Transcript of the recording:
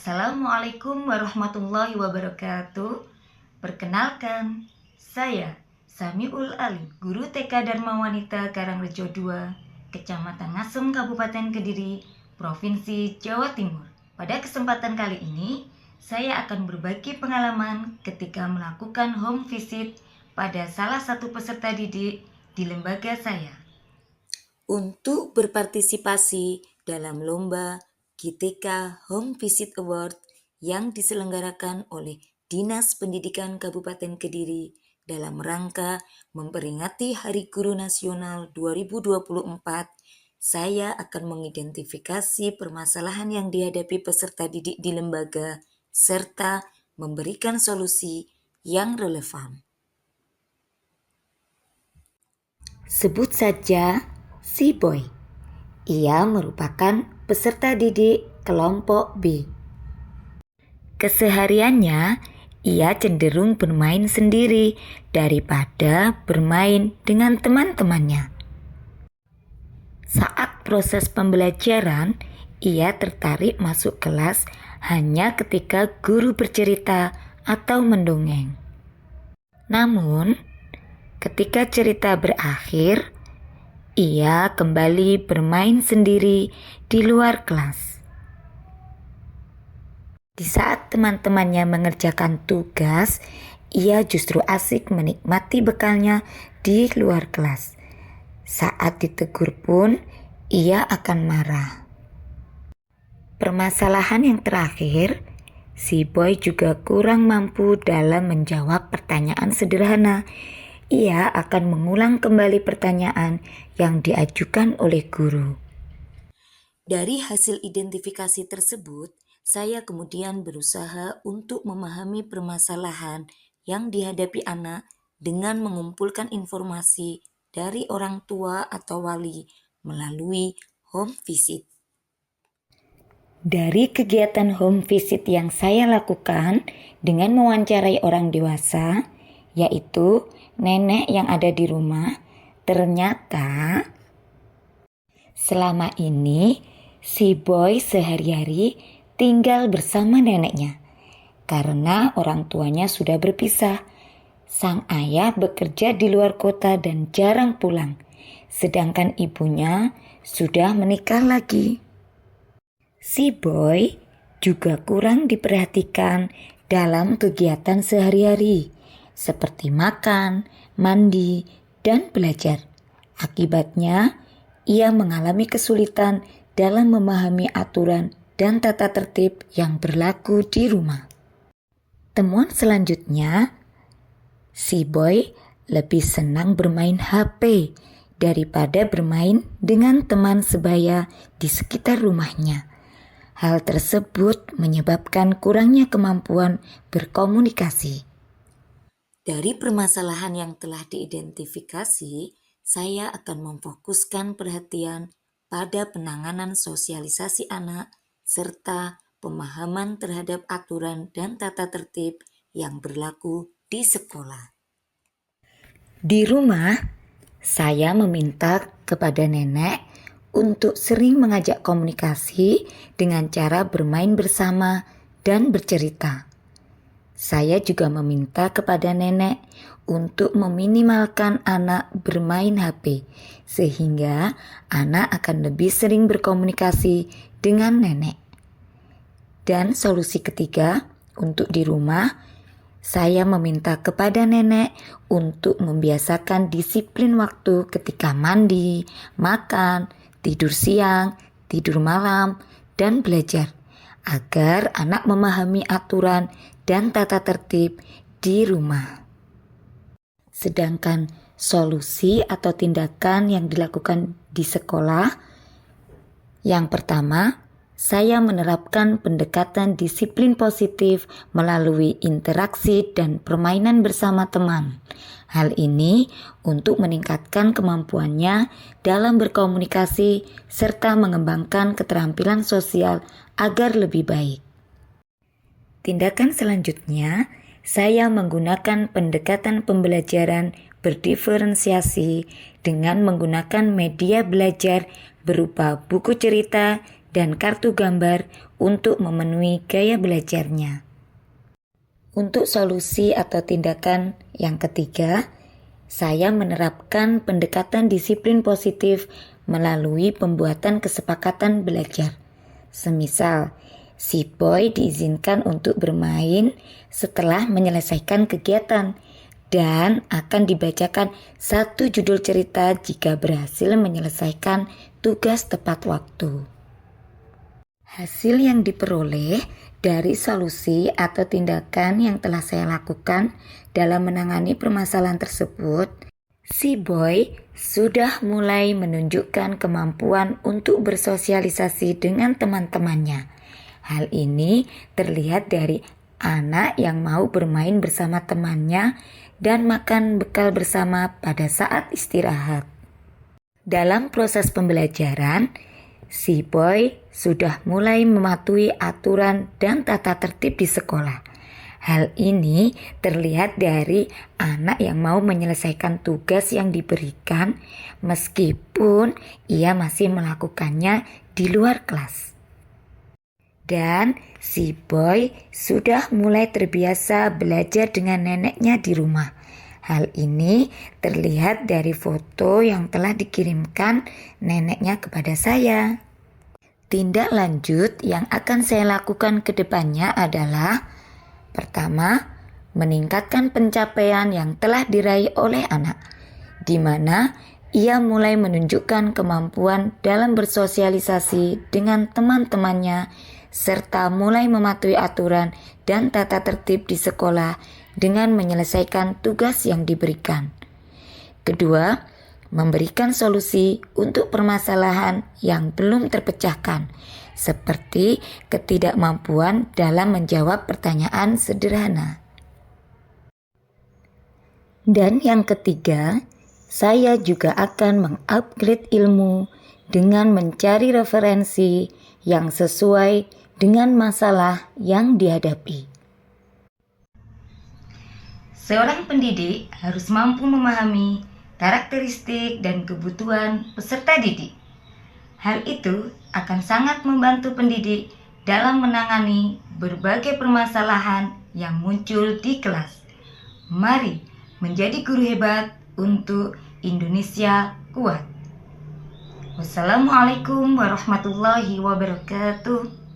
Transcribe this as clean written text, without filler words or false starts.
Assalamualaikum warahmatullahi wabarakatuh. Perkenalkan, saya Samiul Alim, Guru TK Dharma Wanita Karangrejo 2, Kecamatan Ngasem, Kabupaten Kediri, Provinsi Jawa Timur. Pada kesempatan kali ini, saya akan berbagi pengalaman ketika melakukan home visit pada salah satu peserta didik di lembaga saya. Untuk berpartisipasi dalam lomba GTK Home Visit Award yang diselenggarakan oleh Dinas Pendidikan Kabupaten Kediri dalam rangka memperingati Hari Guru Nasional 2024, saya akan mengidentifikasi permasalahan yang dihadapi peserta didik di lembaga serta memberikan solusi yang relevan. Sebut saja si Boy. Ia merupakan peserta didik kelompok B. Kesehariannya, ia cenderung bermain sendiri daripada bermain dengan teman-temannya. Saat proses pembelajaran, ia tertarik masuk kelas hanya ketika guru bercerita atau mendongeng. Namun, ketika cerita berakhir, ia kembali bermain sendiri di luar kelas. Di saat teman-temannya mengerjakan tugas, ia justru asik menikmati bekalnya di luar kelas. Saat ditegur pun, ia akan marah. Permasalahan yang terakhir, si Boy juga kurang mampu dalam menjawab pertanyaan sederhana. Ia akan mengulang kembali pertanyaan yang diajukan oleh guru. Dari hasil identifikasi tersebut, saya kemudian berusaha untuk memahami permasalahan yang dihadapi anak dengan mengumpulkan informasi dari orang tua atau wali melalui home visit. Dari kegiatan home visit yang saya lakukan dengan mewawancarai orang dewasa, yaitu nenek yang ada di rumah, ternyata selama ini si Boy sehari-hari tinggal bersama neneknya karena orang tuanya sudah berpisah. Sang ayah bekerja di luar kota dan jarang pulang, sedangkan ibunya sudah menikah lagi. Si Boy juga kurang diperhatikan dalam kegiatan sehari-hari, seperti makan, mandi, dan belajar. Akibatnya, ia mengalami kesulitan dalam memahami aturan dan tata tertib yang berlaku di rumah. Temuan selanjutnya, si Boy lebih senang bermain HP daripada bermain dengan teman sebaya di sekitar rumahnya. Hal tersebut menyebabkan kurangnya kemampuan berkomunikasi. Dari permasalahan yang telah diidentifikasi, saya akan memfokuskan perhatian pada penanganan sosialisasi anak serta pemahaman terhadap aturan dan tata tertib yang berlaku di sekolah. Di rumah, saya meminta kepada nenek untuk sering mengajak komunikasi dengan cara bermain bersama dan bercerita. Saya juga meminta kepada nenek untuk meminimalkan anak bermain HP, sehingga anak akan lebih sering berkomunikasi dengan nenek. Dan solusi ketiga, untuk di rumah, saya meminta kepada nenek untuk membiasakan disiplin waktu ketika mandi, makan, tidur siang, tidur malam, dan belajar, agar anak memahami aturan dan tata tertib di rumah. Sedangkan solusi atau tindakan yang dilakukan di sekolah, yang pertama, saya menerapkan pendekatan disiplin positif melalui interaksi dan permainan bersama teman. Hal ini untuk meningkatkan kemampuannya dalam berkomunikasi serta mengembangkan keterampilan sosial agar lebih baik. Tindakan selanjutnya, saya menggunakan pendekatan pembelajaran berdiferensiasi dengan menggunakan media belajar berupa buku cerita dan kartu gambar untuk memenuhi gaya belajarnya. Untuk solusi atau tindakan yang ketiga, saya menerapkan pendekatan disiplin positif melalui pembuatan kesepakatan belajar. Semisal, si boy diizinkan untuk bermain setelah menyelesaikan kegiatan dan akan dibacakan satu judul cerita jika berhasil menyelesaikan tugas tepat waktu. Hasil yang diperoleh dari solusi atau tindakan yang telah saya lakukan dalam menangani permasalahan tersebut, si boy sudah mulai menunjukkan kemampuan untuk bersosialisasi dengan teman-temannya. Hal ini terlihat dari anak yang mau bermain bersama temannya dan makan bekal bersama pada saat istirahat. Dalam proses pembelajaran, si boy sudah mulai mematuhi aturan dan tata tertib di sekolah. Hal ini terlihat dari anak yang mau menyelesaikan tugas yang diberikan meskipun ia masih melakukannya di luar kelas. Dan si boy sudah mulai terbiasa belajar dengan neneknya di rumah. Hal ini terlihat dari foto yang telah dikirimkan neneknya kepada saya. Tindak lanjut yang akan saya lakukan ke depannya adalah: pertama, meningkatkan pencapaian yang telah diraih oleh anak, di mana ia mulai menunjukkan kemampuan dalam bersosialisasi dengan teman-temannya serta mulai mematuhi aturan dan tata tertib di sekolah dengan menyelesaikan tugas yang diberikan. Kedua, memberikan solusi untuk permasalahan yang belum terpecahkan, seperti ketidakmampuan dalam menjawab pertanyaan sederhana. Dan yang ketiga, saya juga akan mengupgrade ilmu dengan mencari referensi yang sesuai dengan masalah yang dihadapi. Seorang pendidik harus mampu memahami karakteristik dan kebutuhan peserta didik. Hal itu akan sangat membantu pendidik dalam menangani berbagai permasalahan yang muncul di kelas. Mari menjadi guru hebat untuk Indonesia kuat. Wassalamualaikum warahmatullahi wabarakatuh.